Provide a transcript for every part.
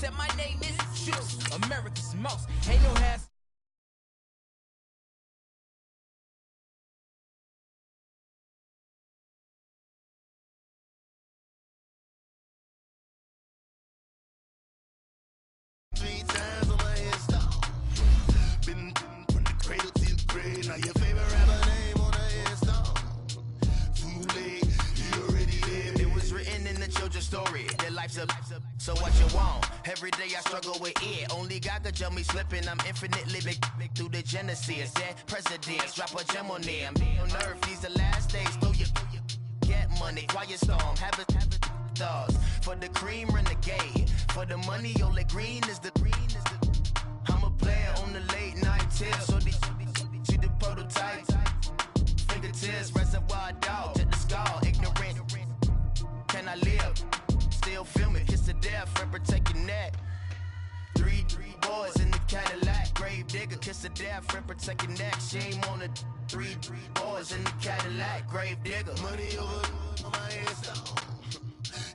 said my name is Juice. America's most. Ain't no half. Three times on my headstone. Been from the cradle to the grave. Now your favorite rapper name on the headstone. Too late, you already there. It was written in the children's story. Their life's a so what you want? Every day I struggle with it. Only God could jump me slipping. I'm infinitely big through the Genesis. Dead presidents, drop a gem on them. On earth, these the last days. Throw your get money, quiet storm. Have it thoughts. For the cream renegade. For the money, only green is the I'm a player on the late night tip. So these the prototype. Fingertips, reservoir dog. Check the skull, ignorant. Can I live? Still film it. Kiss to death, friend, protect your neck. Three boys in the Cadillac. Grave digger, kiss to death, friend, protect your neck. Shame on the three boys in the Cadillac. Grave digger. Money over on my headstone.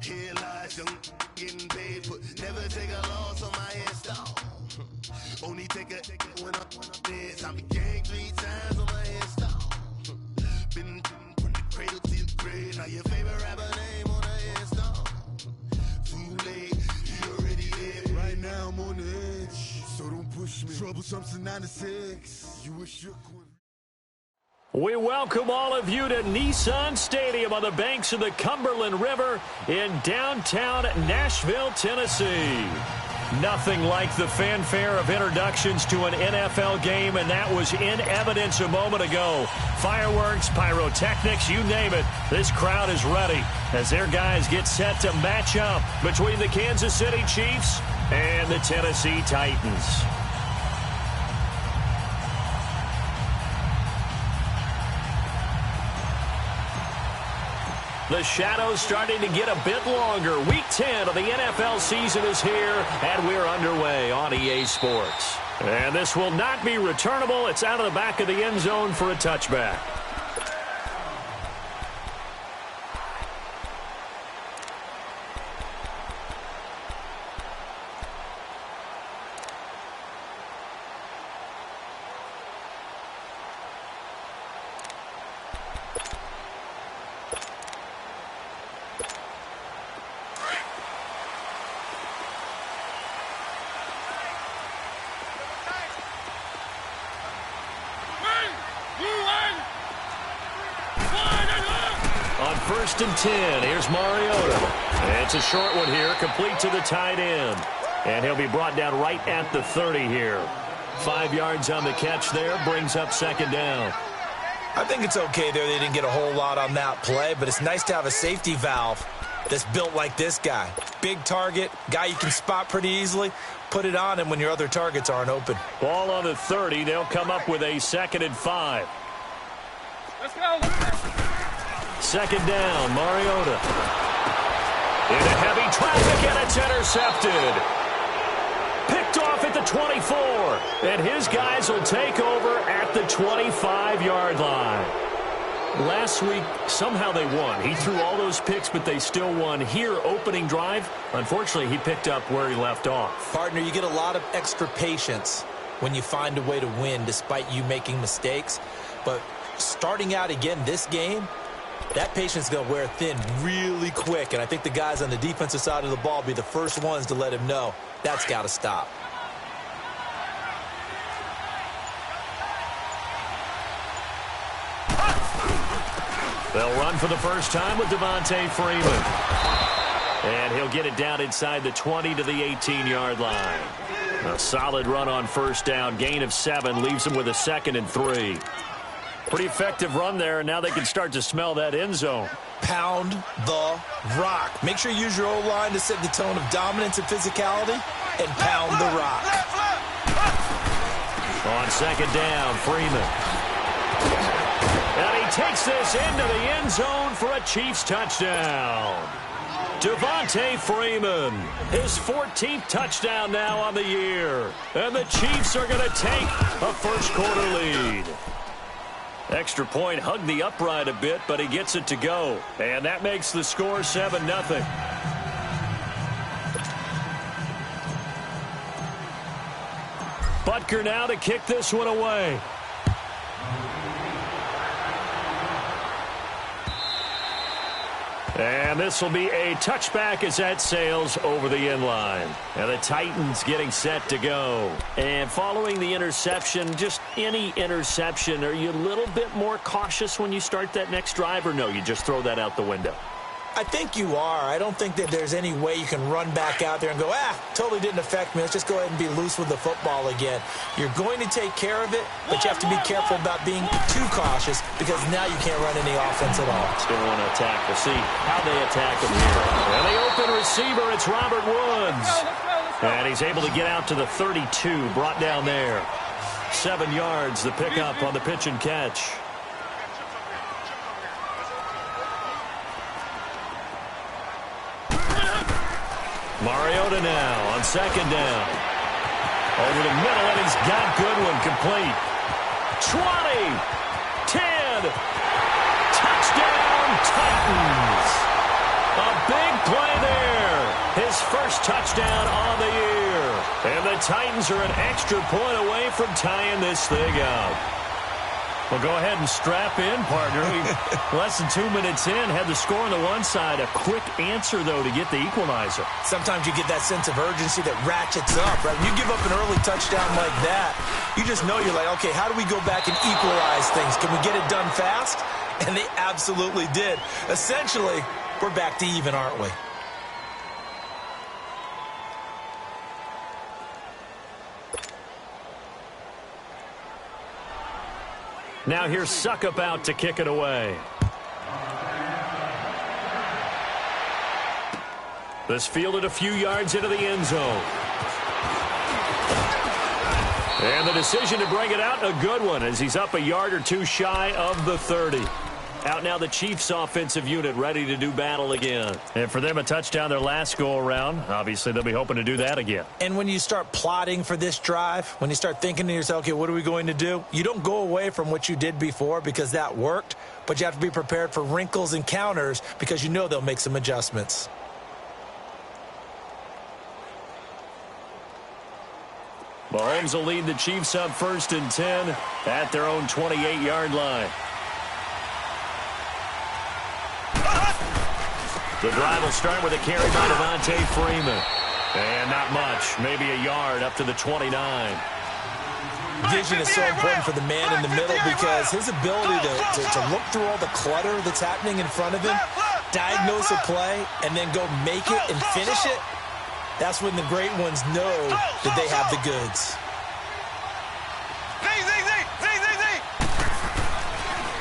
Here lies young, getting paid, but never take a loss on my headstone. Only take a when I'm dead. I'm a gang 3 times on my headstone. Been from the cradle to the grave. Now your favorite rapper name on the headstone. Too late, you already there. Right now I'm on the edge, so don't push me. Troublesome to 96. You wish you could. We welcome all of you to Nissan Stadium on the banks of the Cumberland River in downtown Nashville, Tennessee. Nothing like the fanfare of introductions to an NFL game, and that was in evidence a moment ago. Fireworks, pyrotechnics, you name it. This crowd is ready as their guys get set to match up between the Kansas City Chiefs and the Tennessee Titans. The shadows starting to get a bit longer. Week 10 of the NFL season is here, and we're underway on EA Sports. And this will not be returnable. It's out of the back of the end zone for a touchback. First and 10. Here's Mariota. It's a short one here, complete to the tight end. And he'll be brought down right at the 30 here. 5 yards on the catch there, brings up second down. I think it's okay there. They didn't get a whole lot on that play, but it's nice to have a safety valve that's built like this guy. Big target, guy you can spot pretty easily. Put it on him when your other targets aren't open. Ball on the 30. They'll come up with a 2nd and 5. Let's go. Second down, Mariota. Into heavy traffic, and it's intercepted. Picked off at the 24. And his guys will take over at the 25-yard line. Last week, somehow they won. He threw all those picks, but they still won. Here, opening drive, unfortunately, he picked up where he left off. Partner, you get a lot of extra patience when you find a way to win despite you making mistakes. But starting out again this game, that patience is going to wear thin really quick, and I think the guys on the defensive side of the ball will be the first ones to let him know that's got to stop. They'll run for the first time with Devontae Freeman. And he'll get it down inside the 20 to the 18-yard line. A solid run on first down, gain of 7, leaves him with a 2nd and 3. Pretty effective run there, and now they can start to smell that end zone. Pound the rock. Make sure you use your O-line to set the tone of dominance and physicality, and pound the rock. On second down, Freeman. And he takes this into the end zone for a Chiefs touchdown. Devontae Freeman, his 14th touchdown now on the year. And the Chiefs are going to take a first-quarter lead. Extra point hugged the upright a bit, but he gets it to go. And that makes the score 7-0. kicker now to kick this one away. And this will be a touchback as that sails over the end line. And the Titans getting set to go. And following the interception, just any interception, are you a little bit more cautious when you start that next drive, or no, you just throw that out the window? I think you are. I don't think that there's any way you can run back out there and go, totally didn't affect me. Let's just go ahead and be loose with the football again. You're going to take care of it, but you have to be careful about being too cautious because now you can't run any offense at all. Still want to attack. We'll see how they attack him here. And the open receiver, it's Robert Woods. Let's go. And he's able to get out to the 32, brought down there. 7 yards, the pickup on the pitch and catch. Mariota now on second down. Over the middle, and he's got Goodwin complete. 20, 10, touchdown Titans. A big play there. His first touchdown on the year. And the Titans are an extra point away from tying this thing up. Well, go ahead and strap in, partner. Less than 2 minutes in, had the score on the one side. A quick answer, though, to get the equalizer. Sometimes you get that sense of urgency that ratchets up, right? When you give up an early touchdown like that, you just know you're like, okay, how do we go back and equalize things? Can we get it done fast? And they absolutely did. Essentially, we're back to even, aren't we? Now here's Suckup out to kick it away. This fielded a few yards into the end zone. And the decision to bring it out, a good one, as he's up a yard or two shy of the 30. Out now the Chiefs offensive unit ready to do battle again. And for them, a touchdown their last go-around. Obviously, they'll be hoping to do that again. And when you start plotting for this drive, when you start thinking to yourself, okay, what are we going to do? You don't go away from what you did before because that worked, but you have to be prepared for wrinkles and counters because you know they'll make some adjustments. Mahomes will lead the Chiefs up 1st and 10 at their own 28-yard line. The drive will start with a carry by Devontae Freeman. And not much, maybe a yard up to the 29. Vision is so important for the man in the middle because his ability to look through all the clutter that's happening in front of him, diagnose a play, and then go make it and finish it, that's when the great ones know that they have the goods.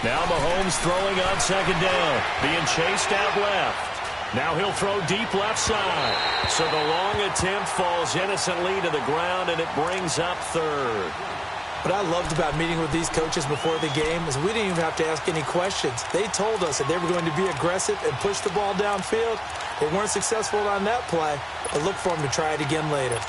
Now Mahomes throwing on second down, being chased out left. Now he'll throw deep left side. So the long attempt falls innocently to the ground, and it brings up 3rd. What I loved about meeting with these coaches before the game is we didn't even have to ask any questions. They told us that they were going to be aggressive and push the ball downfield. They weren't successful on that play, but look for them to try it again later.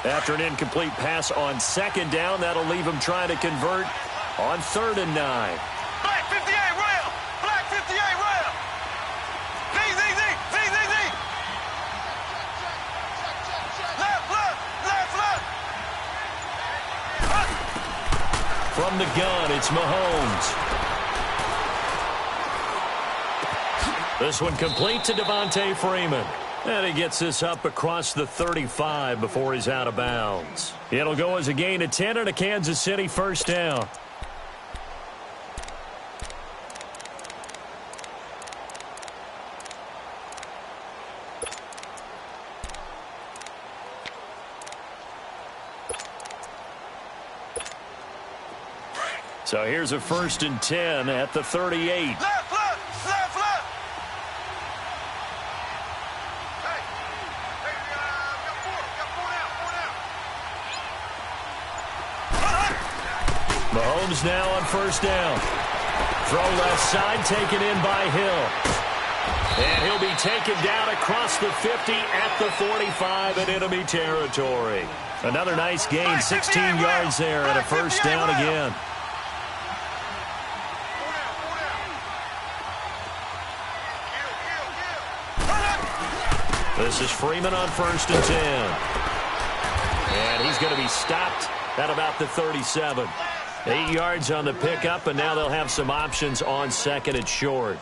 After an incomplete pass on second down, that'll leave him trying to convert on 3rd and 9. Black 58, rail! Black 58, rail! Z! Left! From the gun, it's Mahomes. This one complete to Devontae Freeman. And he gets this up across the 35 before he's out of bounds. It'll go as a gain of 10 and a Kansas City 1st down. So here's a 1st and 10 at the 38. Left! Mahomes now on 1st down. Throw left side, taken in by Hill. And he'll be taken down across the 50 at the 45 in enemy territory. Another nice gain, 16 yards there, and a first down again. This is Freeman on 1st and 10. And he's going to be stopped at about the 37. 8 yards on the pickup, and now they'll have some options on 2nd and short.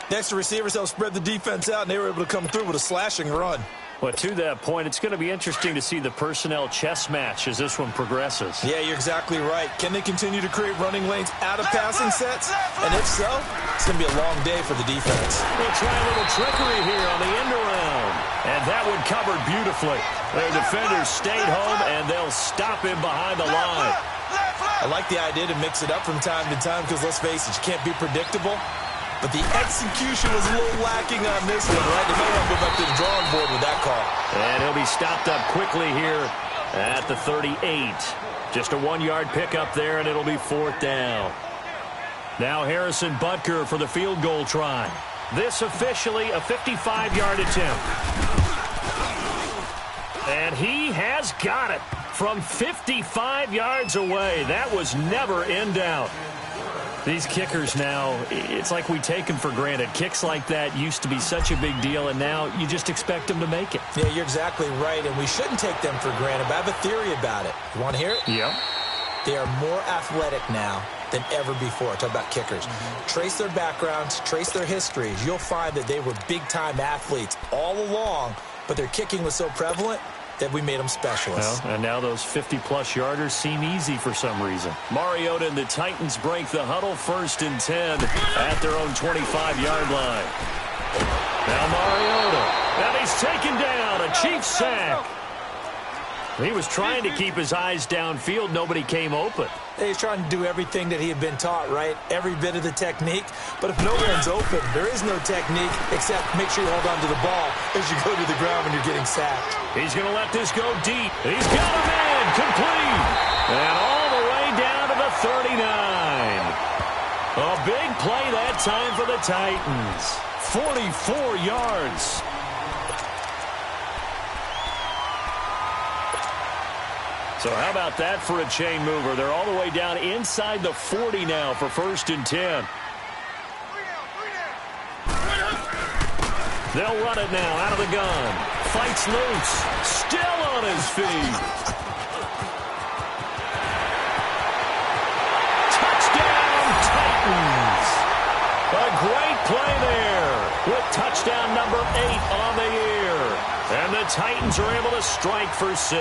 Next to receivers, they'll spread the defense out, and they were able to come through with a slashing run. Well, to that point, it's going to be interesting to see the personnel chess match as this one progresses. Yeah, you're exactly right. Can they continue to create running lanes out of passing sets? And if so, it's going to be a long day for the defense. They'll try a little trickery here on the end around. And that one covered beautifully. Their defenders stayed home, and they'll stop him behind the line. I like the idea to mix it up from time to time because, let's face it, you can't be predictable. But the execution was a little lacking on this one, right? They might want to go back to the drawing board with that call. And he'll be stopped up quickly here at the 38. Just a 1-yard pickup there, and it'll be 4th down. Now Harrison Butker for the field goal try. This officially a 55-yard attempt. And he has got it from 55 yards away. That was never in doubt. These kickers now, it's like we take them for granted. Kicks like that used to be such a big deal, and now you just expect them to make it. Yeah, you're exactly right, and we shouldn't take them for granted, but I have a theory about it. You want to hear it? Yep. They are more athletic now than ever before. Talk about kickers. Trace their backgrounds, trace their histories. You'll find that they were big-time athletes all along, but their kicking was so prevalent that we made them specialists. Well, and now those 50-plus yarders seem easy for some reason. Mariota and the Titans break the huddle, 1st and 10 at their own 25-yard line. Now Mariota, and he's taken down, a Chiefs sack. He was trying to keep his eyes downfield. Nobody came open. He's trying to do everything that he had been taught, right? Every bit of the technique. But if no one's open, there is no technique except make sure you hold on to the ball as you go to the ground when you're getting sacked. He's going to let this go deep. He's got a man complete. And all the way down to the 39. A big play that time for the Titans. 44 yards. So how about that for a chain mover? They're all the way down inside the 40 now for 1st and 10. They'll run it now out of the gun. Fights loose. Still on his feet. Touchdown, Titans. A great play there with touchdown number 8 on the year. And the Titans are able to strike for 6.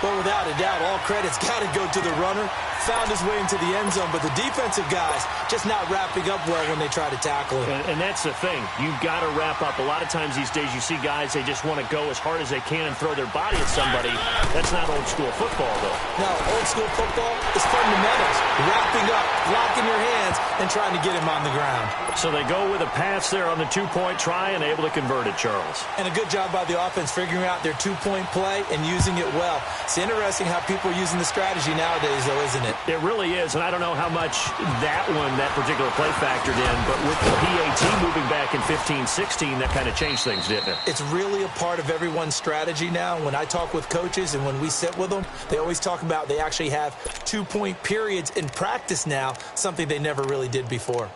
But without a doubt, all credit's got to go to the runner. Found his way into the end zone, but the defensive guys just not wrapping up well when they try to tackle him. And that's the thing. You've got to wrap up. A lot of times these days you see guys, they just want to go as hard as they can and throw their body at somebody. That's not old school football, though. No, old school football is fundamentals. Wrapping up, blocking your hands, and trying to get him on the ground. So they go with a pass there on the 2-point try and able to convert it, Charles. And a good job by the offense figuring out their 2-point play and using it well. It's interesting how people are using the strategy nowadays, though, isn't it? It really is, and I don't know how much that particular play factored in, but with the PAT moving back in 15-16, that kind of changed things, didn't it? It's really a part of everyone's strategy now. When I talk with coaches and when we sit with them, they always talk about they actually have 2-point periods in practice now, something they never really did before.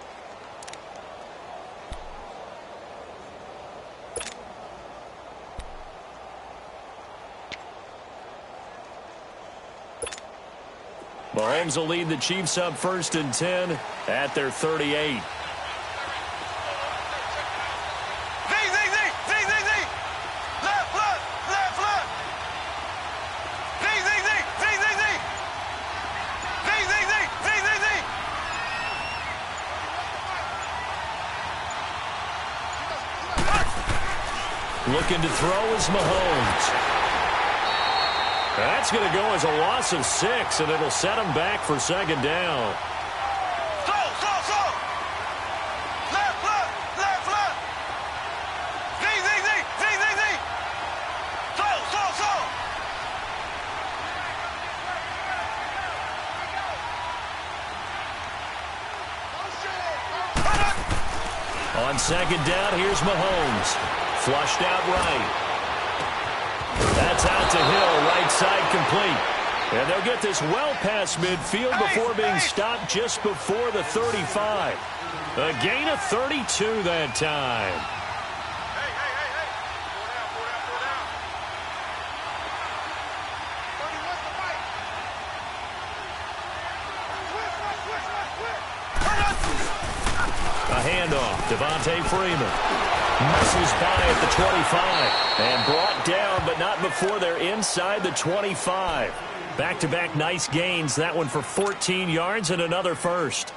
Mahomes will lead the Chiefs up 1st and 10 at their 38. Looking to throw is Mahomes. That's going to go as a loss of 6, and it'll set him back for 2nd down. On 2nd down, here's Mahomes. Flushed out right. That's out to Hill, right side complete. And they'll get this well past midfield before being stopped just before the 35. A gain of 32 that time. A handoff, Devontae Freeman. Muscles by at the 25. And brought down, but not before they're inside the 25. Back-to-back nice gains. That one for 14 yards and another first.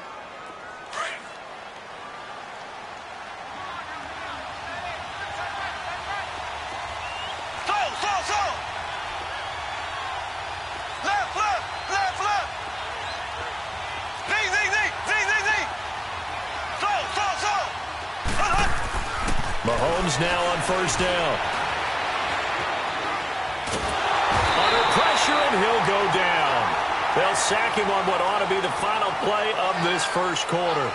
Mahomes now on first down. Under pressure, and he'll go down. They'll sack him on what ought to be the final play of this first quarter.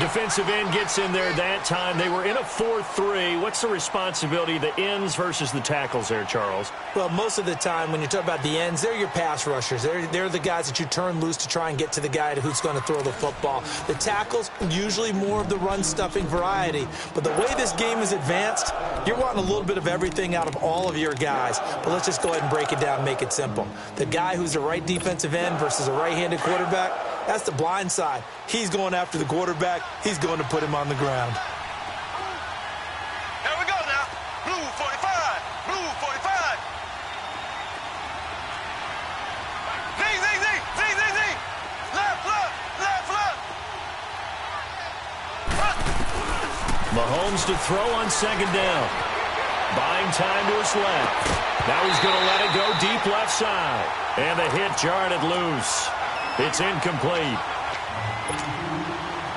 Defensive end gets in there that time. They were in a 4-3. What's the responsibility of the ends versus the tackles there, Charles? Well, most of the time when you talk about the ends, they're your pass rushers. They're the guys that you turn loose to try and get to the guy who's going to throw the football. The tackles, usually more of the run-stuffing variety. But the way this game is advanced, you're wanting a little bit of everything out of all of your guys. But let's just go ahead and break it down and make it simple. The guy who's a right defensive end versus a right-handed quarterback, that's the blind side. He's going after the quarterback. He's going to put him on the ground. Here we go now. Blue 45. Blue 45. Zing, zing, zing. Zing, zing, zing. Left, left, left, left. Mahomes to throw on second down. Buying time to his left. Now he's going to let it go deep left side. And the hit jarred it loose. It's incomplete.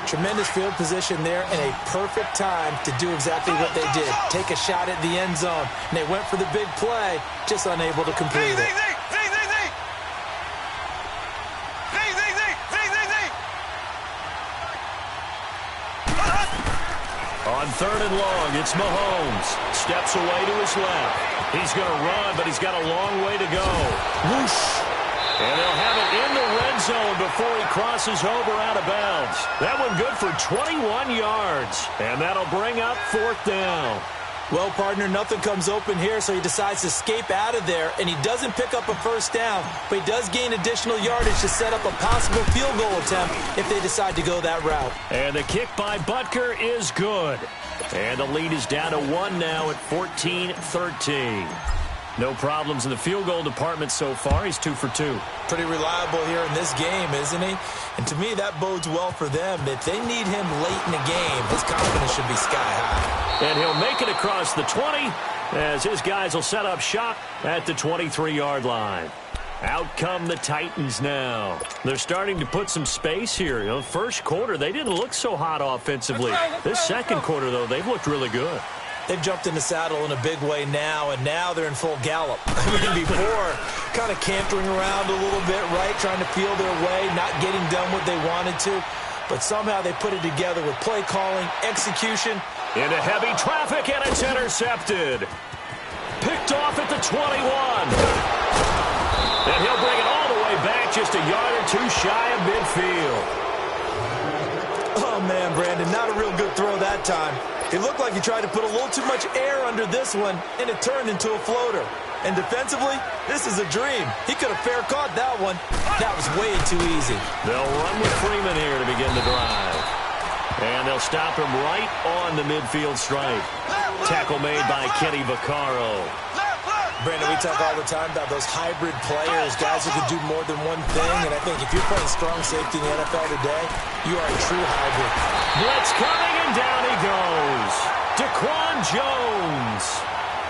Tremendous field position there and a perfect time to do exactly what they did. Take a shot at the end zone. And they went for the big play, just unable to complete it. On third and long, it's Mahomes. Steps away to his left. He's going to run, but he's got a long way to go. Whoosh! And they'll have it in the red zone before he crosses over out of bounds. That one good for 21 yards. And that'll bring up fourth down. Well, partner, nothing comes open here, so he decides to escape out of there, and he doesn't pick up a first down, but he does gain additional yardage to set up a possible field goal attempt if they decide to go that route. And the kick by Butker is good. And the lead is down to 1 now at 14-13. No problems in the field goal department so far. He's 2 for 2. Pretty reliable here in this game, isn't he? And to me, that bodes well for them. If they need him late in the game, his confidence should be sky high. And he'll make it across the 20 as his guys will set up shop at the 23-yard line. Out come the Titans now. They're starting to put some space here. You know, first quarter, they didn't look so hot offensively. This second quarter, though, they've looked really good. They've jumped in the saddle in a big way now, and now they're in full gallop. I mean, before, kind of cantering around a little bit, right, trying to feel their way, not getting done what they wanted to. But somehow they put it together with play calling, execution. Into heavy traffic, and it's intercepted. Picked off at the 21. And he'll bring it all the way back, just a yard or two shy of midfield. Oh, man, Brandon, not a real good throw that time. It looked like he tried to put a little too much air under this one, and it turned into a floater. And defensively, this is a dream. He could have fair caught that one. That was way too easy. They'll run with Freeman here to begin the drive. And they'll stop him right on the midfield stripe. Tackle made by Kenny Vaccaro. Brandon, we talk all the time about those hybrid players, guys who can do more than one thing. And I think if you're playing strong safety in the NFL today, you are a true hybrid. Blitz coming, and down he goes. Daquan Jones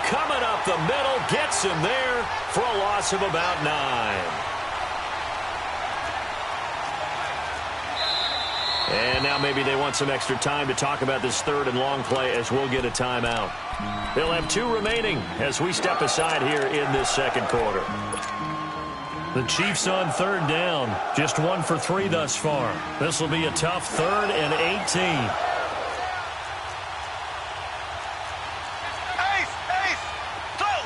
coming up the middle, gets him there for a loss of about 9. And now maybe they want some extra time to talk about this third and long play as we'll get a timeout. They'll have 2 remaining as we step aside here in this second quarter. The Chiefs on third down. Just 1 for 3 thus far. This will be a tough 3rd and 18. Ace, ace. Throw.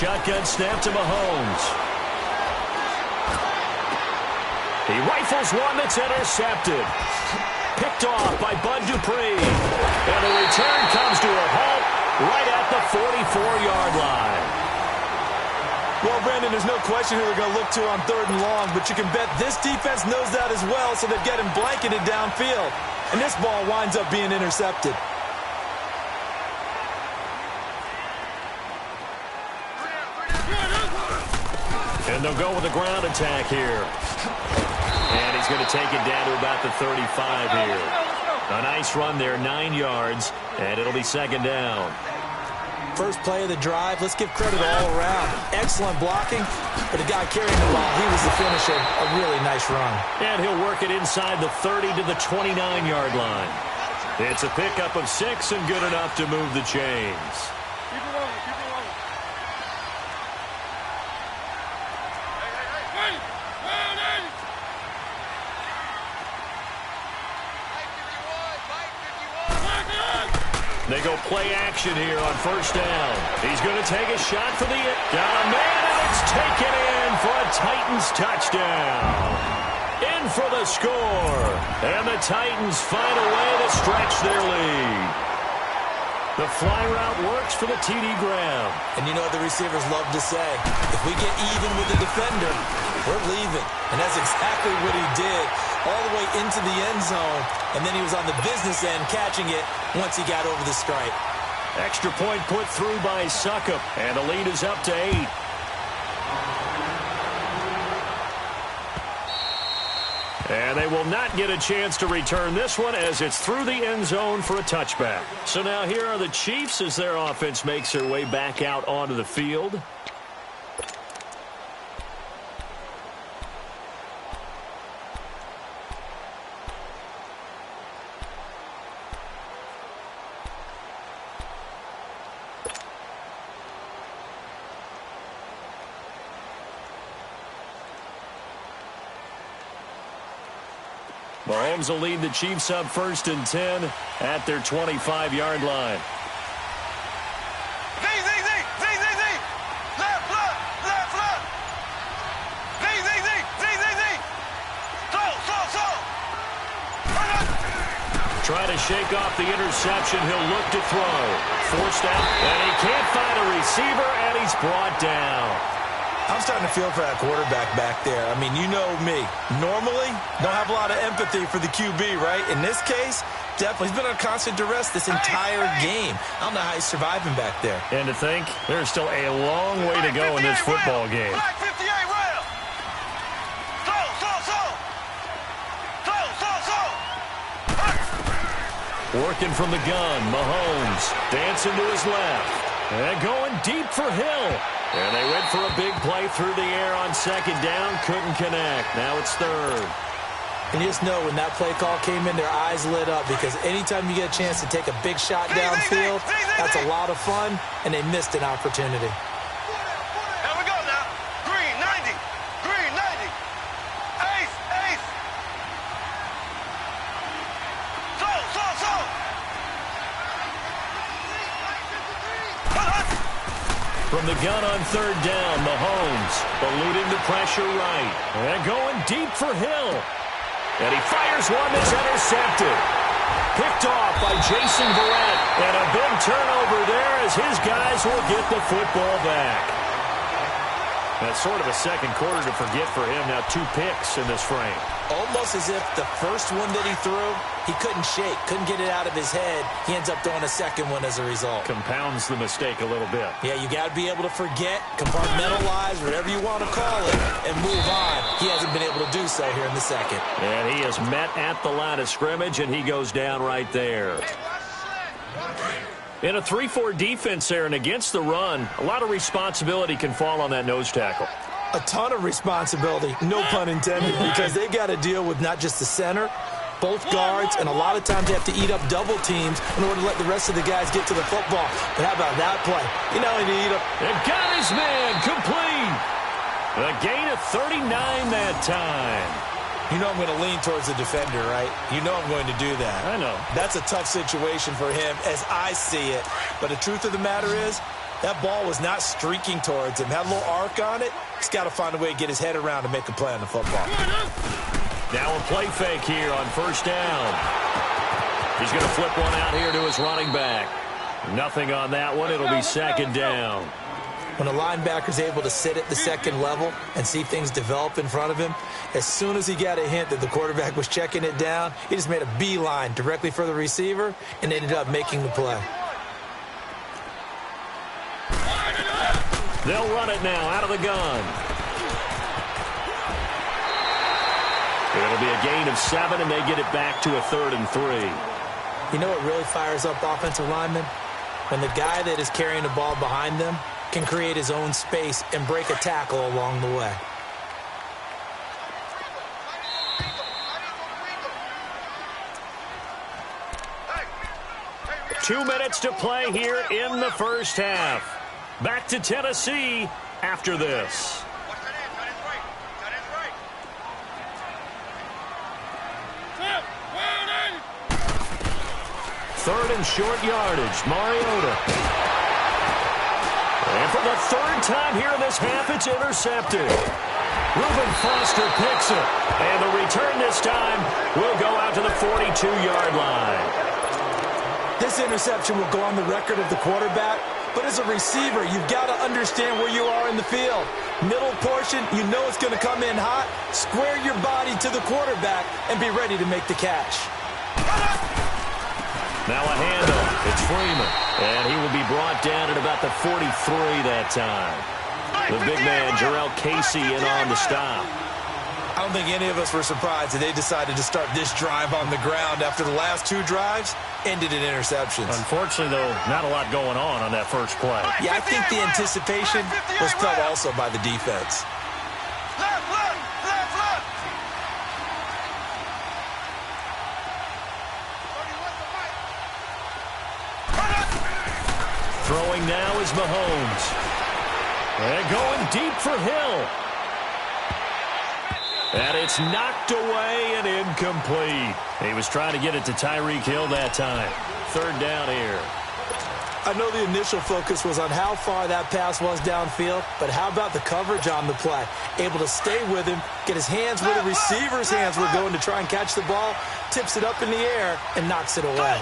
shotgun snap to Mahomes. He rifles one that's intercepted. Picked off by Bud Dupree. And the return comes to a halt right at the 44-yard line. Well, Brandon, there's no question who they're going to look to on 3rd and long, but you can bet this defense knows that as well, so they're getting blanketed downfield. And this ball winds up being intercepted. And they'll go with a ground attack here. And he's going to take it down to about the 35 here. A nice run there, 9 yards, and it'll be 2nd down. First play of the drive, let's give credit all around. Excellent blocking, but the guy carrying the ball, he was the finisher. A really nice run. And he'll work it inside the 30 to the 29-yard line. It's a pickup of 6 and good enough to move the chains. Keep it rolling, keep it rolling. Hey, They go play action here on 1st down. He's going to take a shot for the... Got a man, and it's taken in for a Titans touchdown. In for the score. And the Titans find a way to stretch their lead. The fly route works for the TD grab. And you know what the receivers love to say? If we get even with the defender, we're leaving. And that's exactly what he did. All the way into the end zone. And then he was on the business end catching it once he got over the stripe. Extra point put through by Suckup. And the lead is up to 8. And they will not get a chance to return this one as it's through the end zone for a touchback. So now here are the Chiefs as their offense makes their way back out onto the field. Mahomes will lead the Chiefs up 1st and 10 at their 25-yard line. Try to shake off the interception. He'll look to throw. Forced out, and he can't find a receiver, and he's brought down. I'm starting to feel for that quarterback back there. I mean, you know me. Normally, don't have a lot of empathy for the QB, right? In this case, definitely. He's been on constant duress this entire game. I don't know how he's surviving back there. And to think, there's still a long way to go in this football game. Working from the gun, Mahomes dancing to his left. And going deep for Hill. And they went for a big play through the air on 2nd down. Couldn't connect. Now it's 3rd. And you just know when that play call came in, their eyes lit up because anytime you get a chance to take a big shot downfield, that's a lot of fun, and they missed an opportunity. Here we go now. Green 90. Green 90. Ace, ace. So. From the gun on 3rd down, Mahomes eluding the pressure right. And going deep for Hill. And he fires one that's intercepted. Picked off by Jason Verrett. And a big turnover there as his guys will get the football back. That's sort of a second quarter to forget for him. Now 2 picks in this frame. Almost as if the first one that he threw, he couldn't shake, couldn't get it out of his head. He ends up throwing a second one as a result. Compounds the mistake a little bit. Yeah, you got to be able to forget, compartmentalize, whatever you want to call it, and move on. He hasn't been able to do so here in the second. And he is met at the line of scrimmage, and he goes down right there. In a 3-4 defense there and against the run, a lot of responsibility can fall on that nose tackle. A ton of responsibility, no pun intended, because they got to deal with not just the center, both guards, and a lot of times they have to eat up double teams in order to let the rest of the guys get to the football. But how about that play? You know, he eat up. And got his man complete. A gain of 39 that time. You know I'm going to lean towards the defender, right? You know I'm going to do that. I know. That's a tough situation for him as I see it. But the truth of the matter is, That ball was not streaking towards him. Had a little arc on it. He's got to find a way to get his head around and make a play on the football. Now a play fake here on first down. He's going to flip one out here to his running back. Nothing on that one. It'll be second down. When a linebacker's able to sit at the second level and see things develop in front of him, as soon as he got a hint that the quarterback was checking it down, he just made a beeline directly for the receiver and ended up making the play. They'll run it now out of the gun. It'll be a gain of 7, and they get it back to a 3rd and 3. You know what really fires up offensive linemen? When the guy that is carrying the ball behind them can create his own space and break a tackle along the way. Two minutes to play here in the first half. Back to Tennessee after this. Third and short yardage, Mariota. And for the third time here in this half, it's intercepted. Reuben Foster picks it. And the return this time will go out to the 42-yard line. This interception will go on the record of the quarterback, but as a receiver, you've got to understand where you are in the field. Middle portion, you know it's going to come in hot. Square your body to the quarterback and be ready to make the catch. Now a handoff. It's Freeman. And he will be brought down at about the 43 that time. The big man, Jarrell Casey, in on the stop. I don't think any of us were surprised that they decided to start this drive on the ground after the last two drives ended in interceptions. Unfortunately, though, not a lot going on that first play. Yeah, I think the anticipation was felt also by the defense. Throwing now is Mahomes. And going deep for Hill. And it's knocked away and incomplete. He was trying to get it to Tyreek Hill that time. Third down here. I know the initial focus was on how far that pass was downfield, but how about the coverage on the play? Able to stay with him, get his hands where the receiver's hands were going to try and catch the ball, tips it up in the air, and knocks it away.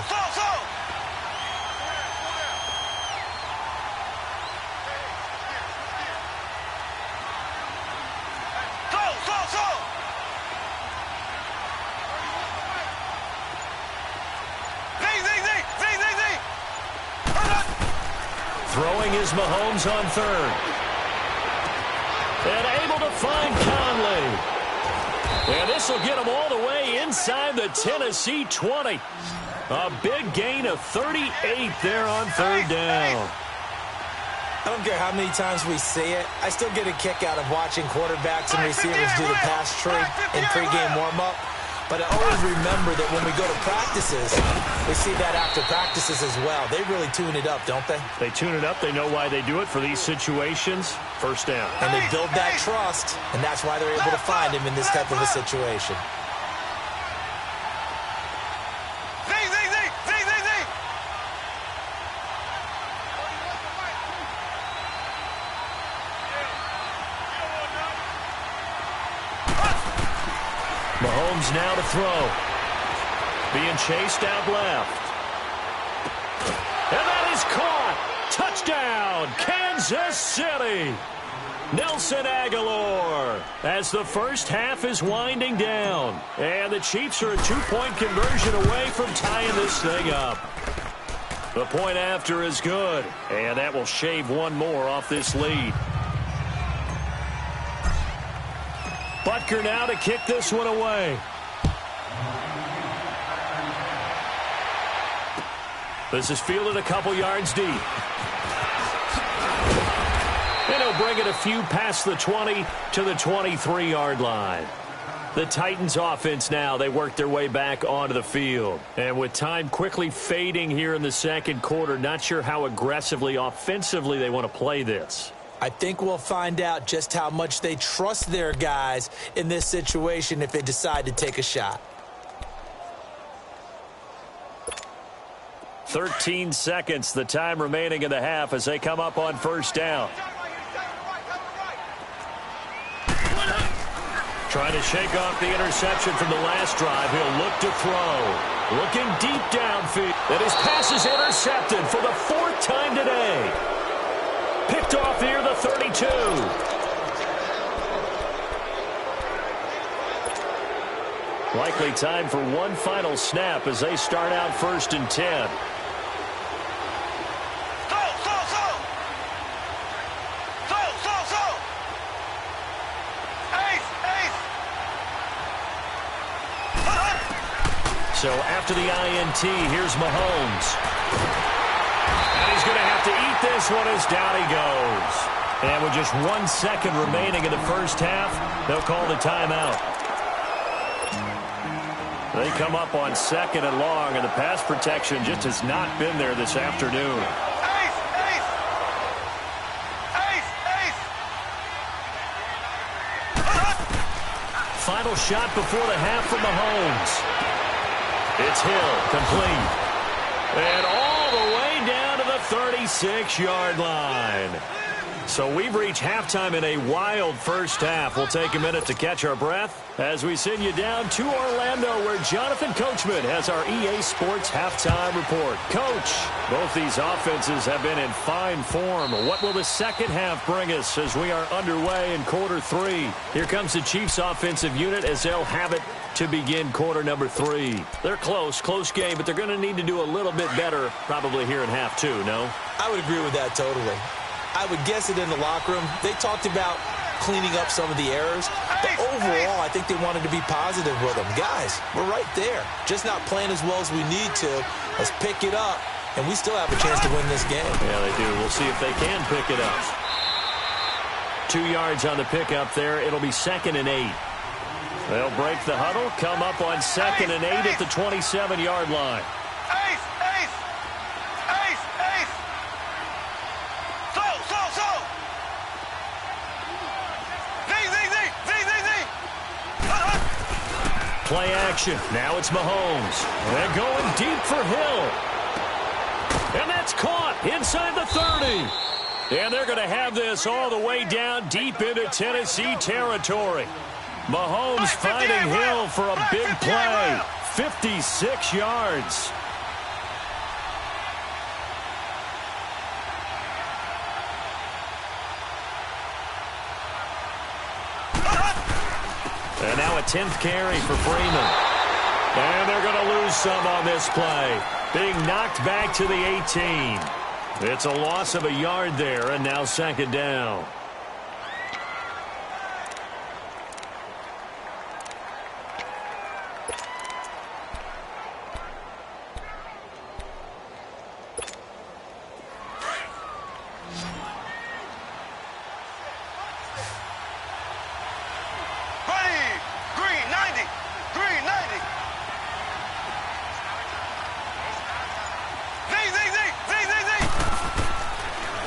Throwing is Mahomes on third. And able to find Conley. And this will get him all the way inside the Tennessee 20. A big gain of 38 there on third down. I don't care how many times we see it. I still get a kick out of watching quarterbacks and receivers do the pass tree in pregame warm-up. But I always remember that when we go to practices, we see that after practices as well. They really tune it up, don't they? They tune it up. They know why they do it for these situations. First down. And they build that trust, and that's why they're able to find him in this type of a situation. Mahomes now to throw. Being chased out left. And that is caught. Touchdown, Kansas City. Nelson Aguilar as the first half is winding down. And the Chiefs are a two-point conversion away from tying this thing up. The point after is good. And that will shave one more off this lead. Butker now to kick this one away. This is fielded a couple yards deep. And he'll bring it a few past the 20 to the 23-yard line. The Titans offense now, they work their way back onto the field. And with time quickly fading here in the second quarter, not sure how aggressively, offensively they want to play this. I think we'll find out just how much they trust their guys in this situation if they decide to take a shot. 13 seconds, the time remaining in the half as they come up on first down. Trying to shake off the interception from the last drive. He'll look to throw. Looking deep downfield. And his pass is intercepted for the 4th time today. Picked off near the 32. Likely time for one final snap as they start out 1st and 10. So after the INT, here's Mahomes. And he's going to have to eat this one as down he goes. And with just 1 second remaining in the first half, they'll call the timeout. They come up on 2nd and long, and the pass protection just has not been there this afternoon. Final shot before the half from Mahomes. It's Hill, complete. And all the way down to the 36-yard line. So we've reached halftime in a wild first half. We'll take a minute to catch our breath as we send you down to Orlando, where Jonathan Coachman has our EA Sports halftime report. Coach, both these offenses have been in fine form. What will the second half bring us as we are underway in quarter 3? Here comes the Chiefs offensive unit as they'll have it to begin quarter number 3. They're close game, but they're going to need to do a little bit better probably here in half 2, no? I would agree with that totally. I would guess it in the locker room. They talked about cleaning up some of the errors, but overall, I think they wanted to be positive with them. Guys, we're right there. Just not playing as well as we need to. Let's pick it up, and we still have a chance to win this game. Yeah, they do. We'll see if they can pick it up. 2 yards on the pickup there. It'll be 2nd and 8. They'll break the huddle, come up on 2nd and 8 at the 27-yard line. Play action. Now it's Mahomes. They're going deep for Hill. And that's caught inside the 30. And they're going to have this all the way down deep into Tennessee territory. Mahomes finding Hill for a big play. 56 yards. And now a 10th carry for Freeman. And they're going to lose some on this play. Being knocked back to the 18. It's a loss of a yard there, and now 2nd down.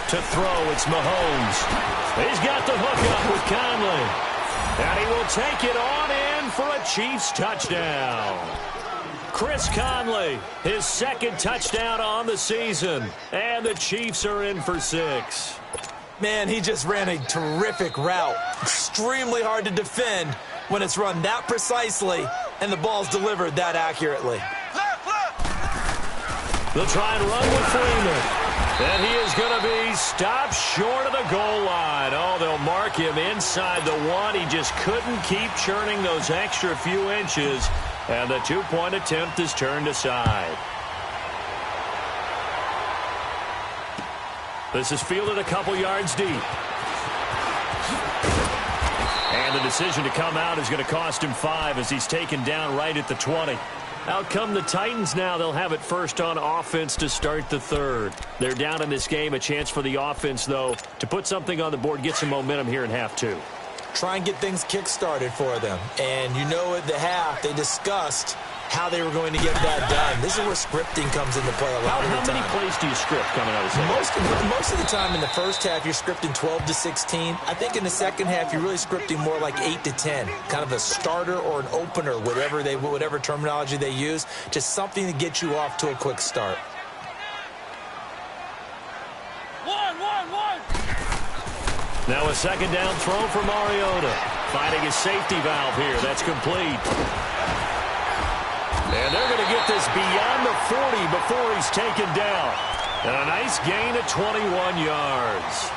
To throw, it's Mahomes. He's got the hook up with Conley. And he will take it on in for a Chiefs touchdown. Chris Conley, his 2nd touchdown on the season. And the Chiefs are in for 6. Man, he just ran a terrific route. Extremely hard to defend when it's run that precisely and the ball's delivered that accurately. They'll try and run with Freeman. And he is going to be stopped short of the goal line. Oh, they'll mark him inside the 1. He just couldn't keep churning those extra few inches. And the 2-point attempt is turned aside. This is fielded a couple yards deep. And the decision to come out is going to cost him 5 as he's taken down right at the 20. Out come the Titans now. They'll have it first on offense to start the 3rd. They're down in this game. A chance for the offense, though, to put something on the board, get some momentum here in half 2. Try and get things kick-started for them. And you know at the half, they discussed how they were going to get that done. This is where scripting comes into play a lot of the time. How many plays do you script coming out of the Most of the time in the first half, you're scripting 12 to 16. I think in the second half, you're really scripting more like 8 to 10. Kind of a starter or an opener, whatever terminology they use. Just something to get you off to a quick start. Now a second down throw for Mariota. Finding his safety valve here. That's complete. And they're going to get this beyond the 40 before he's taken down. And a nice gain of 21 yards.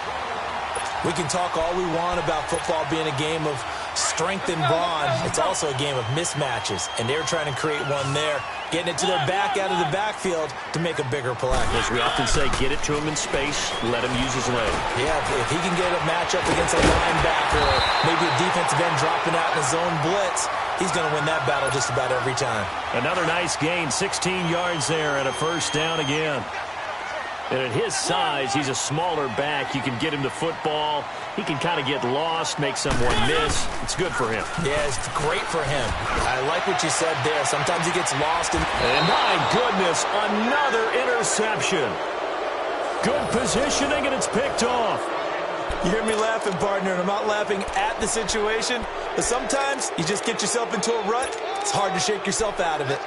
We can talk all we want about football being a game of strength and brawn. It's also a game of mismatches, and they're trying to create one there, getting it to their back out of the backfield to make a bigger play. As we often say, get it to him in space, let him use his leg. Yeah, if he can get a matchup against a linebacker or maybe a defensive end dropping out in a zone blitz, he's going to win that battle just about every time. Another nice gain, 16 yards there and a first down again. And at his size, he's a smaller back. You can get him to football. He can kind of get lost, make someone miss. It's good for him. Yeah, it's great for him. I like what you said there. Sometimes he gets lost. And my goodness, another interception. Good positioning, and it's picked off. You hear me laughing, partner, and I'm not laughing at the situation. But sometimes you just get yourself into a rut. It's hard to shake yourself out of it.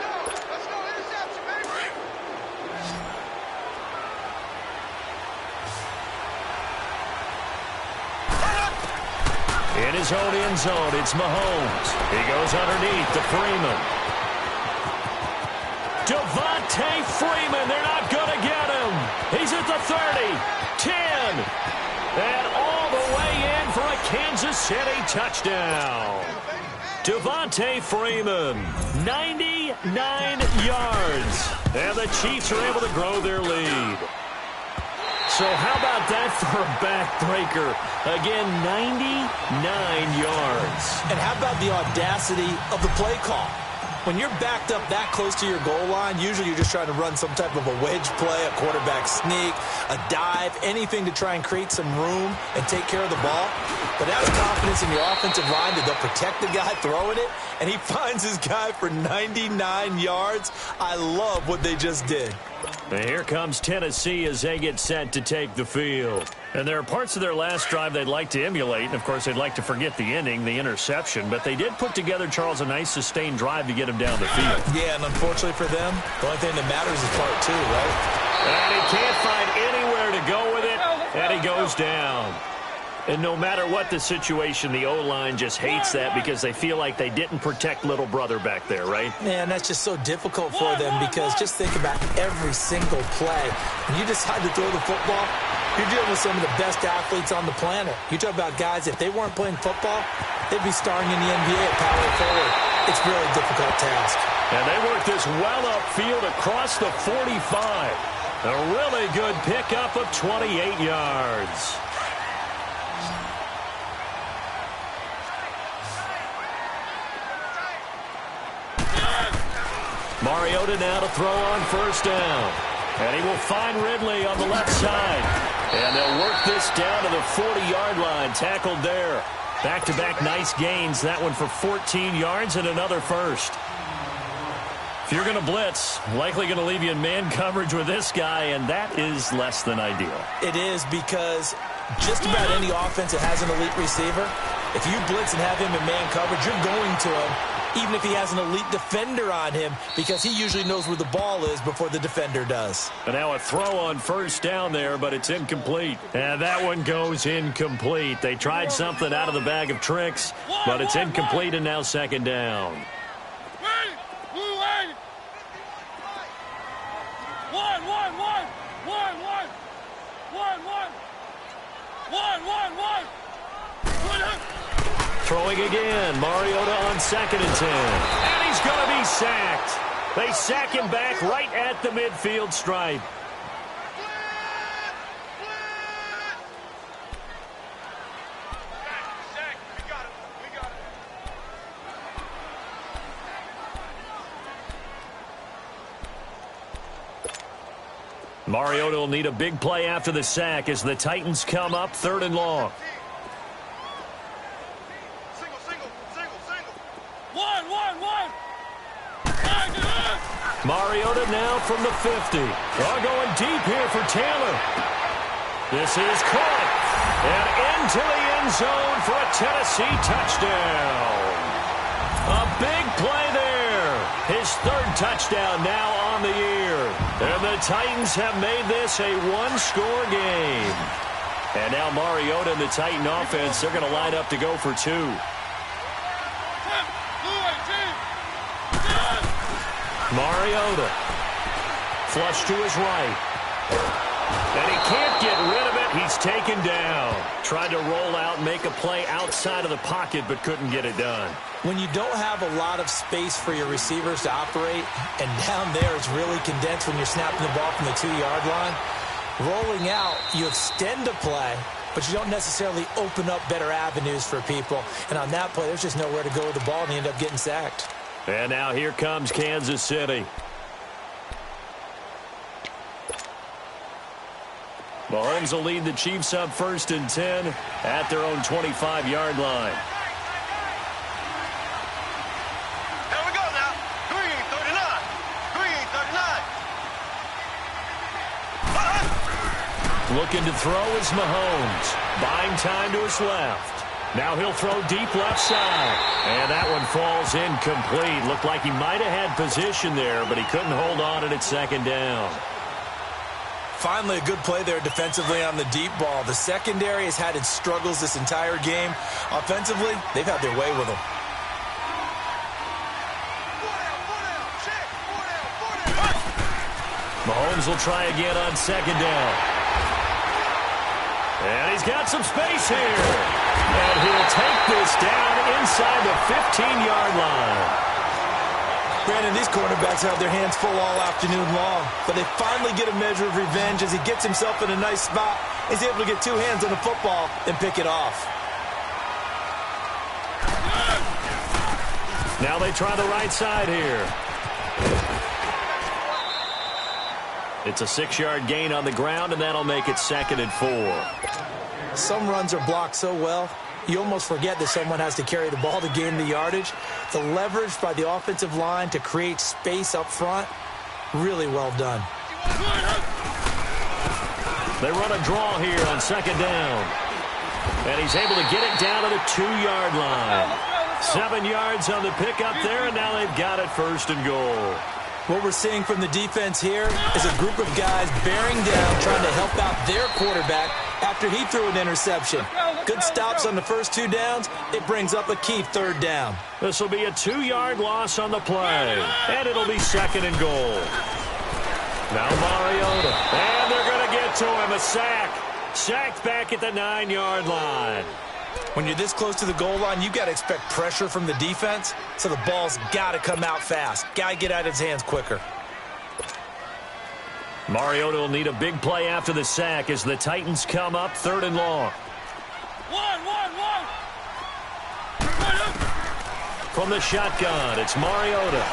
In his own end zone, it's Mahomes. He goes underneath to Freeman. Devontae Freeman, they're not going to get him. He's at the 30, 10, and all the way in for a Kansas City touchdown. Devontae Freeman, 99 yards, and the Chiefs are able to grow their lead. So how about that for a backbreaker? Again, 99 yards. And how about the audacity of the play call? When you're backed up that close to your goal line, usually you're just trying to run some type of a wedge play, a quarterback sneak, a dive, anything to try and create some room and take care of the ball. But that's confidence in your offensive line that they'll protect the guy throwing it, and he finds his guy for 99 yards. I love what they just did. And here comes Tennessee as they get set to take the field. And there are parts of their last drive they'd like to emulate. And, of course, they'd like to forget the ending, the interception. But they did put together, Charles, a nice sustained drive to get him down the field. Yeah, and unfortunately for them, the only thing that matters is part two, right? And he can't find anywhere to go with it, and he goes down. And no matter what the situation, the O-line just hates that because they feel like they didn't protect little brother back there, right? Man, that's just so difficult for them because just think about every single play. When you decide to throw the football, you're dealing with some of the best athletes on the planet. You talk about guys, if they weren't playing football, they'd be starring in the NBA at power forward. It's a really difficult task. And they work this well upfield across the 45. A really good pickup of 28 yards. Mariota now to throw on first down. And he will find Ridley on the left side. And they'll work this down to the 40-yard line. Tackled there. Back-to-back nice gains. That one for 14 yards and another first. If you're going to blitz, likely going to leave you in man coverage with this guy, and that is less than ideal. It is because just about any offense that has an elite receiver, if you blitz and have him in man coverage, you're going to him, even if he has an elite defender on him, because he usually knows where the ball is before the defender does. And now a throw on first down there, but it's incomplete. And that one goes incomplete. They tried something out of the bag of tricks, but it's incomplete, and now second down. Throwing again, Mariota on 2nd and 10. And he's going to be sacked. They sack him back right at the midfield stripe. Mariota will need a big play after the sack as the Titans come up 3rd and long. Mariota now from the 50. They're going deep here for Taylor. This is caught. And into the end zone for a Tennessee touchdown. A big play there. His 3rd touchdown now on the year. And the Titans have made this a one-score game. And now Mariota and the Titan offense, they're going to line up to go for two. Mariota. Flush to his right. And he can't get rid of it. He's taken down. Tried to roll out and make a play outside of the pocket, but couldn't get it done. When you don't have a lot of space for your receivers to operate, and down there it's really condensed when you're snapping the ball from the 2-yard line, rolling out, you extend the play, but you don't necessarily open up better avenues for people. And on that play, there's just nowhere to go with the ball, and they end up getting sacked. And now here comes Kansas City. Mahomes will lead the Chiefs up 1st and 10 at their own 25-yard line. Here we go now. Green 39. Green 39. Looking to throw is Mahomes. Buying time to his left. Now he'll throw deep left side. And that one falls incomplete. Looked like he might have had position there, but he couldn't hold on it at 2nd down. Finally, a good play there defensively on the deep ball. The secondary has had its struggles this entire game. Offensively, they've had their way with them. Mahomes will try again on 2nd down. And he's got some space here. And he'll take this down inside the 15-yard line. Brandon, these cornerbacks have their hands full all afternoon long, but they finally get a measure of revenge as he gets himself in a nice spot. He's able to get 2 hands on the football and pick it off. Now they try the right side here. It's a 6-yard gain on the ground, and that'll make it 2nd and 4. Some runs are blocked so well, you almost forget that someone has to carry the ball to gain the yardage. The leverage by the offensive line to create space up front, really well done. They run a draw here on 2nd down. And he's able to get it down to the 2-yard line. 7 yards on the pickup there, and now they've got it 1st and goal. What we're seeing from the defense here is a group of guys bearing down, trying to help out their quarterback after he threw an interception. Good stops on the first 2 downs. It brings up a key 3rd down. This will be a 2-yard loss on the play, and it'll be 2nd and goal. Now Mariota, and they're going to get to him. A sack. Sacked back at the 9-yard line. When you're this close to the goal line, you've got to expect pressure from the defense, so the ball's got to come out fast. Got to get out of his hands quicker. Mariota will need a big play after the sack as the Titans come up 3rd and long. From the shotgun, it's Mariota.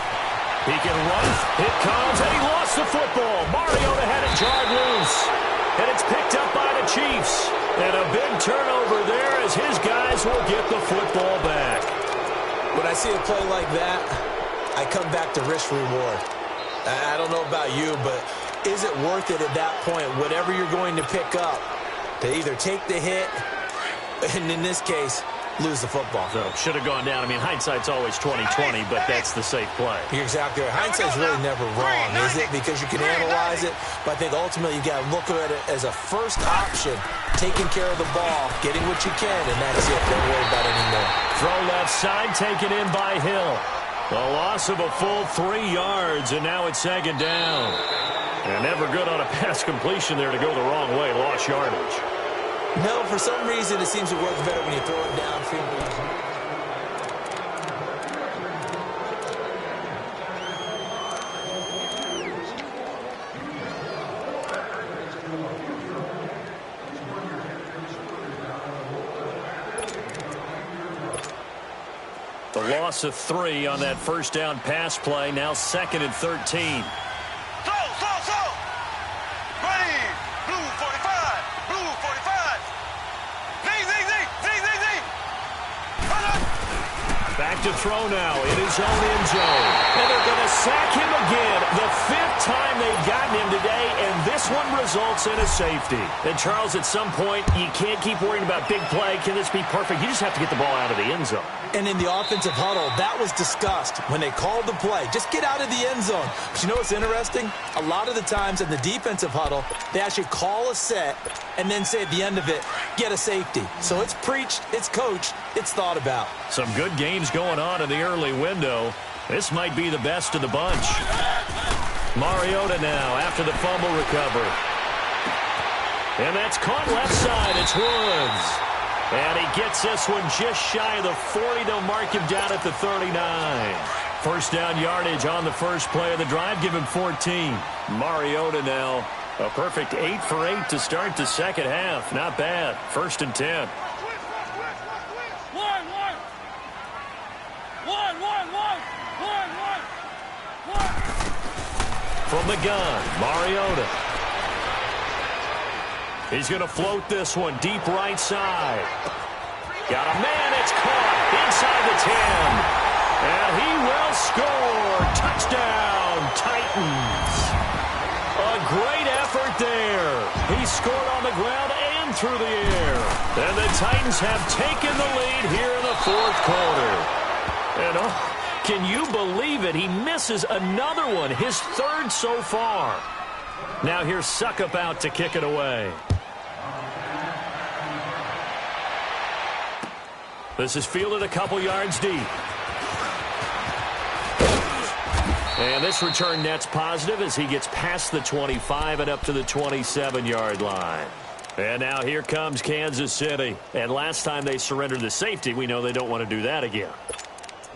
He can run. It comes, and he lost the football. Mariota had it jarred loose, and it's picked up by the Chiefs. And a big turnover there as his guys will get the football back. When I see a play like that, I come back to risk reward. I don't know about you, but is it worth it at that point, whatever you're going to pick up, to either take the hit, and in this case, lose the football? So should have gone down. I mean, hindsight's always 20/20, but that's the safe play. You're exactly right. Hindsight's really never wrong, is it? Because you can analyze it, but I think ultimately you got to look at it as a first option, taking care of the ball, getting what you can, and that's it. Don't worry about it anymore. Throw left side, taken in by Hill. A loss of a full 3 yards, and now it's 2nd down. And never good on a pass completion there to go the wrong way. Lost yardage. No, for some reason it seems to work better when you throw it downfield. The loss of 3 on that 1st down pass play. Now 2nd and 13. Back to throw now in his own end zone. And they're going to sack him again, the 5th time they've gotten him today, and this one results in a safety. And, Charles, at some point, you can't keep worrying about big play. Can this be perfect? You just have to get the ball out of the end zone. And in the offensive huddle, that was discussed when they called the play. Just get out of the end zone. But you know what's interesting? A lot of the times in the defensive huddle, they actually call a set and then say at the end of it, get a safety. So it's preached, it's coached, it's thought about. Some good games going on in the early window. This might be the best of the bunch. Mariota now after the fumble recovery. And that's caught left side. It's Woods. And he gets this one just shy of the 40. They'll mark him down at the 39. First down yardage on the first play of the drive. Give him 14. Mariota now. A perfect 8 for 8 to start the second half. Not bad. 1st and 10. From the gun, Mariota. He's going to float this one deep right side. Got a man, it's caught inside the 10. And he will score. Touchdown, Titans. A great effort there. He scored on the ground and through the air. And the Titans have taken the lead here in the 4th quarter. And can you believe it? He misses another one, his 3rd so far. Now here's Suckup out to kick it away. This is fielded a couple yards deep. And this return net's positive as he gets past the 25 and up to the 27-yard line. And now here comes Kansas City. And last time they surrendered the safety, we know they don't want to do that again.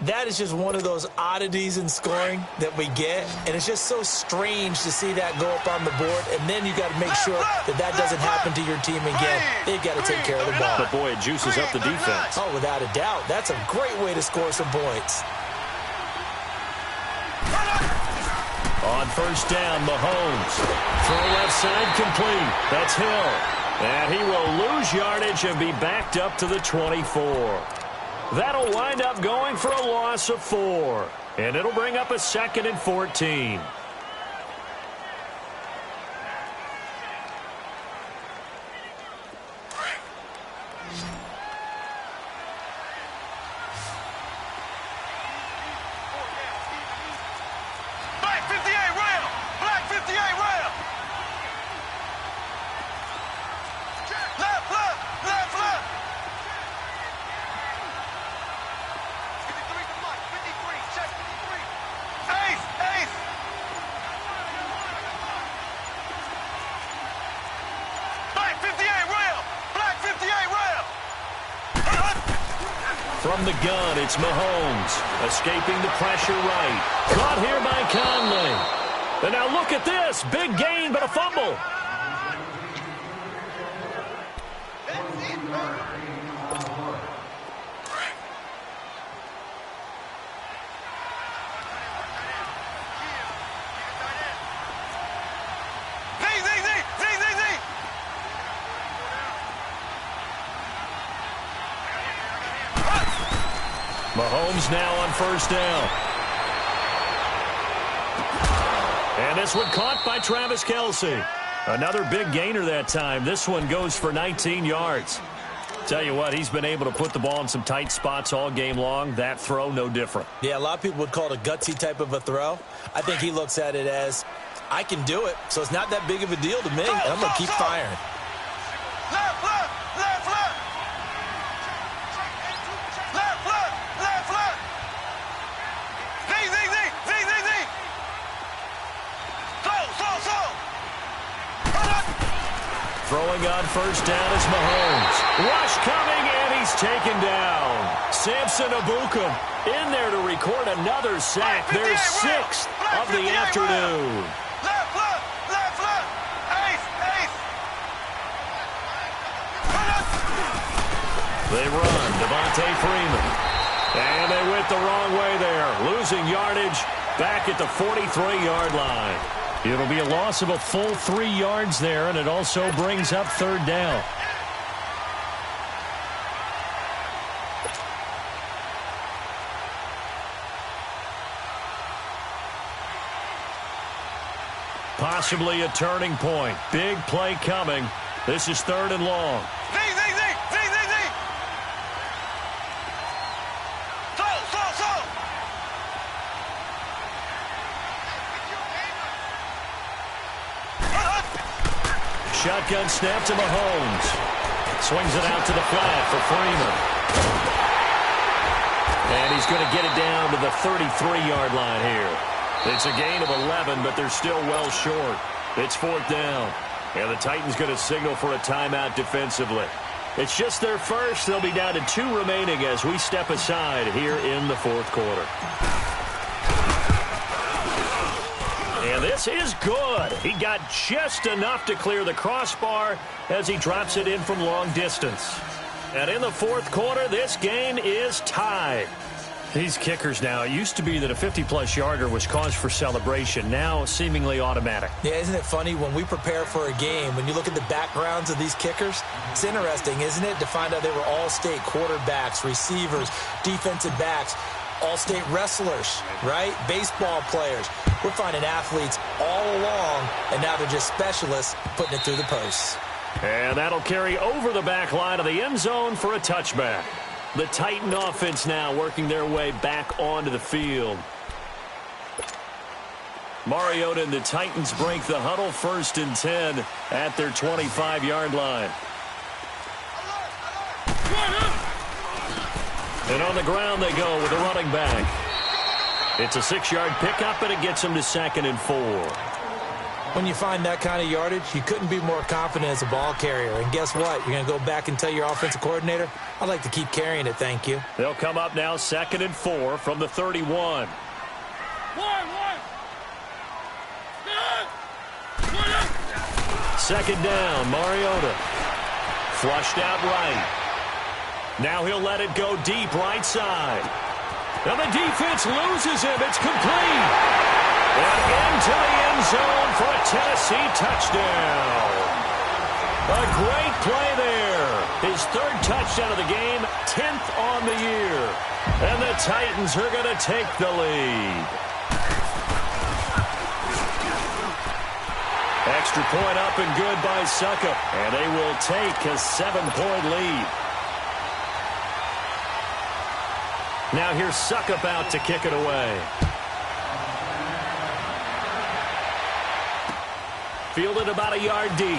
That is just one of those oddities in scoring that we get, and it's just so strange to see that go up on the board, and then you got to make sure that that doesn't happen to your team again. They've got to take care of the ball. But, boy, it juices up the defense. Oh, without a doubt. That's a great way to score some points. On first down, Mahomes. Throw left side complete. That's Hill. And he will lose yardage and be backed up to the 24. That'll wind up going for a loss of 4. And it'll bring up a 2nd and 14. Black 58 rail! Black 58 rail! Left, left, left, left! 53 to Mike, 53, check 53. Ace, ace! Black 58 rail! Black 58 rail! From the gun, it's Mahomes. Escaping the pressure right. Caught here by Conley. And now look at this. Big gain, but a fumble. Mahomes now on first down. And this one caught by Travis Kelce. Another big gainer that time. This one goes for 19 yards. Tell you what, he's been able to put the ball in some tight spots all game long. That throw, no different. Yeah, a lot of people would call it a gutsy type of a throw. I think he looks at it as, I can do it, so it's not that big of a deal to me, and I'm going to keep firing. Left, left, left, left! Left, left, left, left! Z, Z, Z, Z, Z, Z! So! Throwing on first down is Mahomes. Rush coming, and he's taken down. Samson Abukum in there to record another sack. Their 6th of the afternoon. Left, left, left, left! Ace, ace! They run, Devontae Freeman. And they went the wrong way there. Losing yardage back at the 43-yard line. It'll be a loss of a full 3 yards there, and it also brings up third down. Possibly a turning point. Big play coming. This is 3rd and long. Shotgun snap to Mahomes. Swings it out to the flat for Freeman. And he's going to get it down to the 33-yard line here. It's a gain of 11, but they're still well short. It's 4th down. And the Titans going to signal for a timeout defensively. It's just their first. They'll be down to 2 remaining as we step aside here in the 4th quarter. And this is good. He got just enough to clear the crossbar as he drops it in from long distance. And in the 4th quarter, this game is tied. These kickers now, it used to be that a 50-plus yarder was cause for celebration. Now, seemingly automatic. Yeah, isn't it funny when we prepare for a game, when you look at the backgrounds of these kickers, it's interesting, isn't it, to find out they were all-state quarterbacks, receivers, defensive backs, all-state wrestlers, right? Baseball players. We're finding athletes all along, and now they're just specialists putting it through the posts. And that'll carry over the back line of the end zone for a touchback. The Titan offense now working their way back onto the field. Mariota and the Titans break the huddle, 1st and 10 at their 25-yard line. And on the ground they go with a running back. It's a 6-yard pickup, and it gets them to 2nd and 4. When you find that kind of yardage, you couldn't be more confident as a ball carrier. And guess what? You're going to go back and tell your offensive coordinator, I'd like to keep carrying it, thank you. They'll come up now 2nd and 4 from the 31. Second down, Mariota. Flushed out right. Now he'll let it go deep right side. Now the defense loses him. It's complete. And into the end zone for a Tennessee touchdown. A great play there. His 3rd touchdown of the game, 10th on the year. And the Titans are going to take the lead. Extra point up and good by Suckup. And they will take a 7-point lead. Now here's Suckup out to kick it away. Fielded about a yard deep.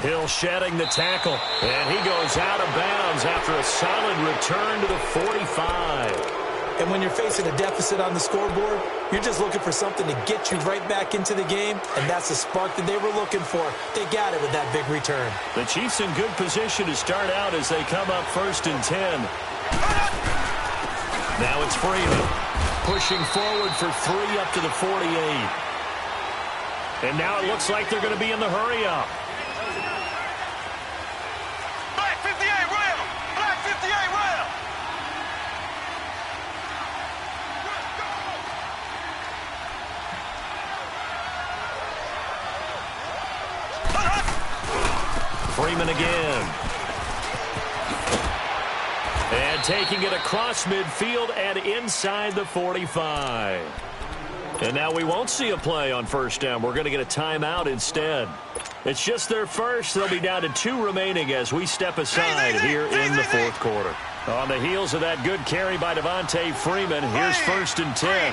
Hill shedding the tackle. And he goes out of bounds after a solid return to the 45. And when you're facing a deficit on the scoreboard, you're just looking for something to get you right back into the game, and that's the spark that they were looking for. They got it with that big return. The Chiefs in good position to start out as they come up 1st and 10. Now it's Freeman pushing forward for 3 up to the 48. And now it looks like they're going to be in the hurry-up. Black 58 rail! Black 58 rail! Freeman again. And taking it across midfield and inside the 45. And now we won't see a play on 1st down. We're going to get a timeout instead. It's just their first. They'll be down to 2 remaining as we step aside here in the 4th quarter. On the heels of that good carry by Devontae Freeman, here's 1st and 10.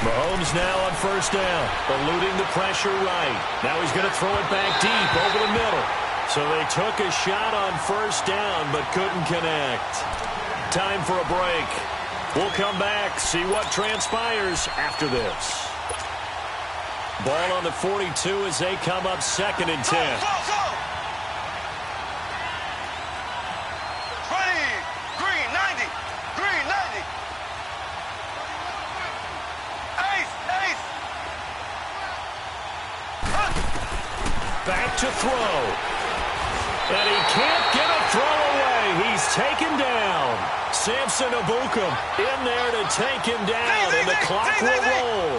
Mahomes now on 1st down, eluding the pressure right. Now he's going to throw it back deep over the middle. So they took a shot on 1st down but couldn't connect. Time for a break. We'll come back, see what transpires after this. Ball on the 42 as they come up 2nd and 10. Back to throw. And he can't get a throw away. He's taken down. Samson Ebukam in there to take him down, and the clock will roll.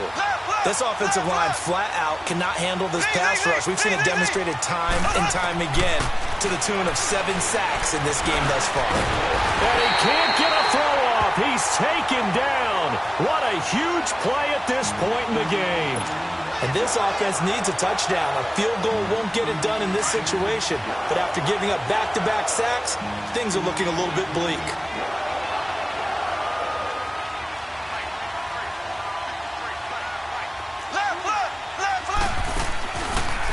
This offensive line flat out cannot handle this pass rush. We've seen it demonstrated time and time again to the tune of 7 sacks in this game thus far. And he can't get a throw off. He's taken down. What a huge play at this point in the game. And this offense needs a touchdown. A field goal won't get it done in this situation. But after giving up back-to-back sacks, things are looking a little bit bleak.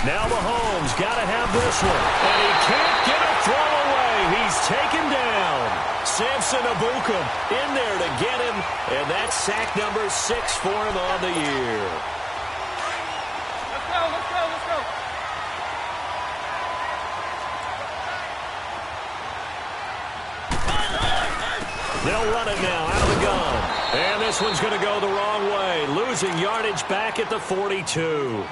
Now Mahomes got to have this one. And he can't get a throw away. He's taken down. Samson Abukum in there to get him. And that's sack number 6 for him on the year. Let's go. They'll run it now out of the gun. And this one's going to go the wrong way. Losing yardage back at the 42.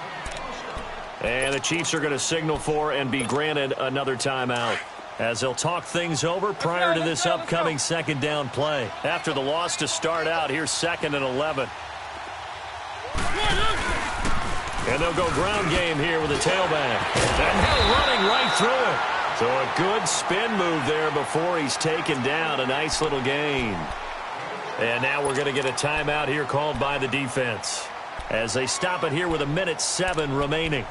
And the Chiefs are going to signal for and be granted another timeout, as they'll talk things over prior to this upcoming second down play. After the loss to start out, here's 2nd and 11. And they'll go ground game here with a tailback. And they're running right through it. So a good spin move there before he's taken down. A nice little gain. And now we're going to get a timeout here called by the defense, as they stop it here with 1:07 remaining.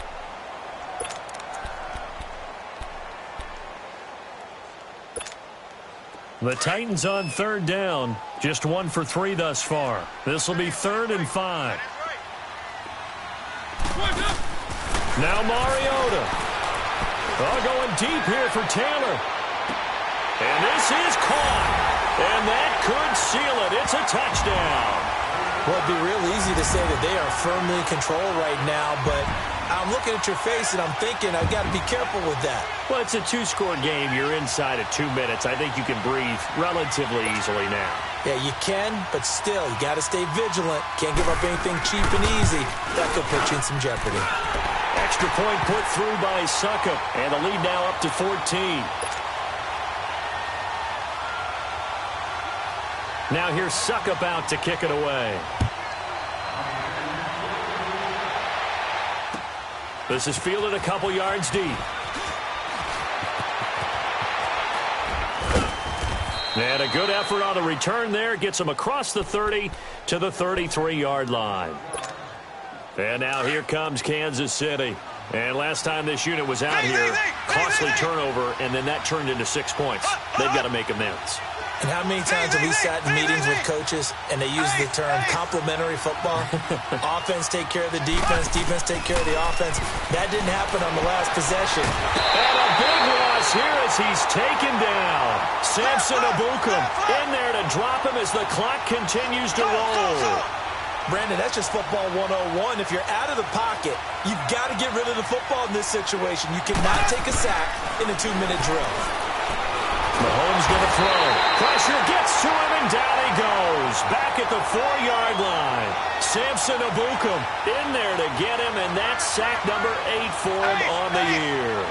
The Titans on 3rd down. Just 1 for 3 thus far. This will be 3rd and 5. Now Mariota. Going deep here for Taylor. And this is caught. And that could seal it. It's a touchdown. Well, it'd be real easy to say that they are firmly in control right now, but I'm looking at your face and I'm thinking I've got to be careful with that. Well, it's a 2-score game. You're inside of 2 minutes. I think you can breathe relatively easily now. Yeah, you can, but still, you got to stay vigilant. Can't give up anything cheap and easy. That could put you in some jeopardy. Extra point put through by Suckup, and the lead now up to 14. Now here's Suckup out to kick it away. This is fielded a couple yards deep. And a good effort on the return there. Gets him across the 30 to the 33-yard line. And now here comes Kansas City. And last time this unit was out here, costly turnover, and then that turned into 6 points. They've got to make amends. And how many times have we sat in meetings with coaches and they use the term complementary football? Offense take care of the defense, defense take care of the offense. That didn't happen on the last possession. And a big loss here as he's taken down. Samson Abukum in there to drop him as the clock continues to roll. Brandon, that's just football 101. If you're out of the pocket, you've got to get rid of the football in this situation. You cannot take a sack in a 2-minute drill. Mahomes going to throw. Pressure gets to him, and down he goes. Back at the 4-yard line. Samson Abukum in there to get him, and that's sack number 8 for him on the year.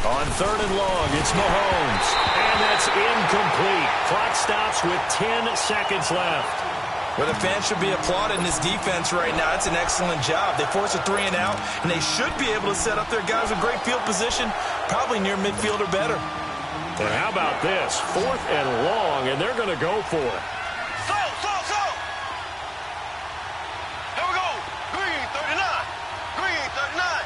On 3rd and long, it's Mahomes. And that's incomplete. Clock stops with 10 seconds left. Well, the fans should be applauding this defense right now. It's an excellent job. They force a 3-and-out, and they should be able to set up their guys in great field position, probably near midfield or better. And how about this? 4th and long, and they're going to go for it. Here we go. Green 39. Green 39.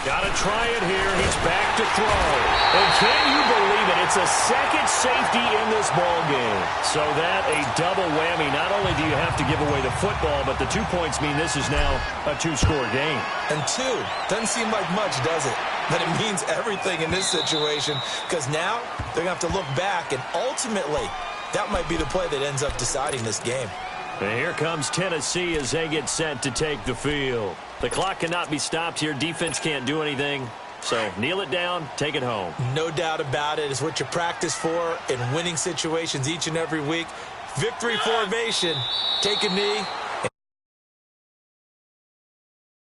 Got to try it here. He's back to throw. And can you believe it? It's a second safety in this ball game. So that a double whammy. Not only do you have to give away the football, but the 2 points mean this is now a 2-score game. And 2 doesn't seem like much, does it? But it means everything in this situation, because now they're going to have to look back, and ultimately that might be the play that ends up deciding this game. And here comes Tennessee as they get set to take the field. The clock cannot be stopped here. Defense can't do anything. So kneel it down, take it home. No doubt about it. It's what you practice for in winning situations each and every week. Victory formation. Take a knee.